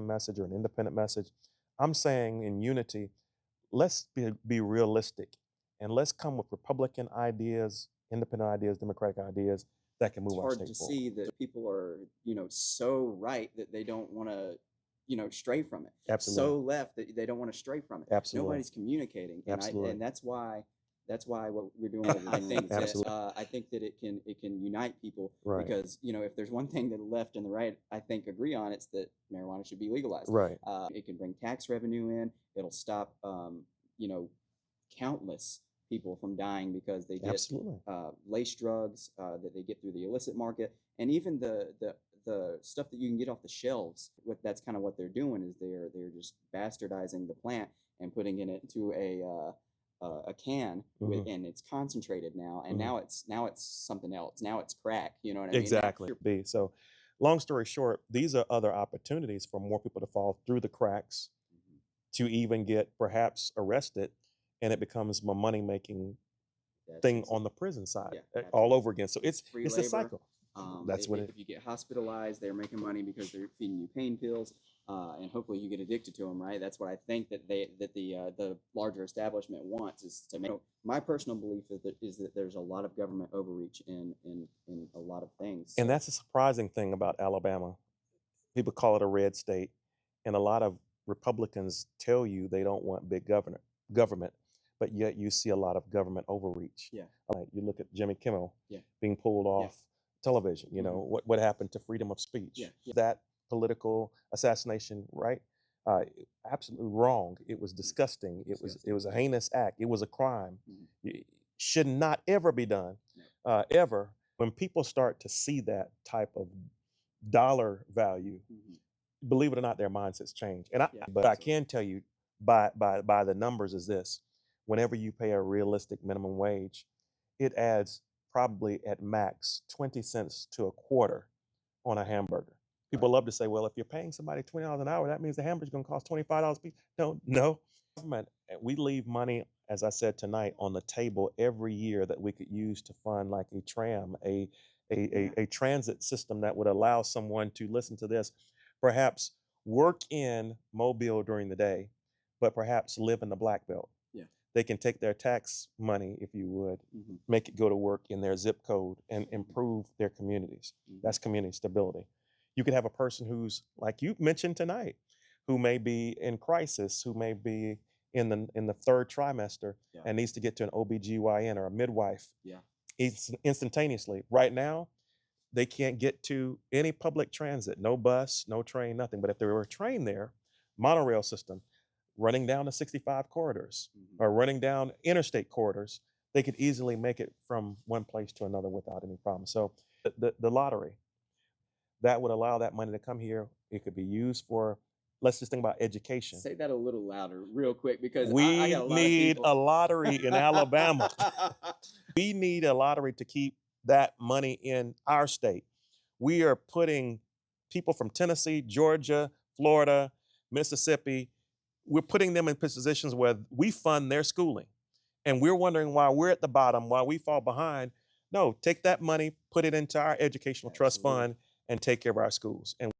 message or an independent message. I'm saying in unity, let's be realistic and let's come with Republican ideas, independent ideas, Democratic ideas that can move It's our hard state to forward. see that people are, so right that they don't want to, stray from it. Absolutely. So left that they don't want to stray from it. Absolutely. Nobody's communicating, and Absolutely. and that's why what we're doing. I think Absolutely. I think that it can unite people, Right. because if there's one thing that the left and the right I think agree on, it's that marijuana should be legalized. Right. It can bring tax revenue in. It'll stop countless people from dying because they get lace drugs that they get through the illicit market, and even the stuff that you can get off the shelves. That's kind of what they're doing, is they're just bastardizing the plant and putting it into a can with, and it's concentrated now, and now it's something else. Now it's crack. You know what I mean? Exactly. So, long story short, these are other opportunities for more people to fall through the cracks, to even get perhaps arrested, and it becomes a money-making thing on the prison side all over again. So it's a cycle. That's what if you get hospitalized, they're making money because they're feeding you pain pills, and hopefully you get addicted to them, right? That's what I think that the larger establishment wants, is to make. My personal belief is that there's a lot of government overreach in a lot of things. And that's a surprising thing about Alabama. People call it a red state, and a lot of Republicans tell you they don't want big government, but yet you see a lot of government overreach. Yeah. You look at Jimmy Kimmel being pulled off television. What happened to freedom of speech? That political assassination, right? Absolutely wrong. It was disgusting. It was a heinous act. It was a crime. It should not ever be done, ever. When people start to see that type of dollar value, believe it or not, their mindsets change. And but I can tell you by the numbers is this: whenever you pay a realistic minimum wage, it adds probably at max 20 cents to a quarter on a hamburger. People love to say, well, if you're paying somebody $20 an hour, that means the hamburger's going to cost $25 a piece. No. We leave money, as I said tonight, on the table every year that we could use to fund like a tram, a transit system that would allow someone to, listen to this, perhaps work in Mobile during the day, but perhaps live in the Black Belt. They can take their tax money, if you would, make it go to work in their zip code and improve their communities. That's community stability. You could have a person who's, like you mentioned tonight, who may be in crisis, who may be in the third trimester and needs to get to an OBGYN or a midwife instantaneously. Right now, they can't get to any public transit, no bus, no train, nothing. But if there were a train there, monorail system, running down the 65 corridors or running down interstate corridors, they could easily make it from one place to another without any problem. So the lottery, that would allow that money to come here. It could be used for, let's just think about education. Say that a little louder real quick, because we I got a lot need of people. a lottery in Alabama. We need a lottery to keep that money in our state. We are putting people from Tennessee, Georgia, Florida, Mississippi, we're putting them in positions where we fund their schooling. And we're wondering why we're at the bottom, why we fall behind. No, take that money, put it into our educational trust fund, and take care of our schools. And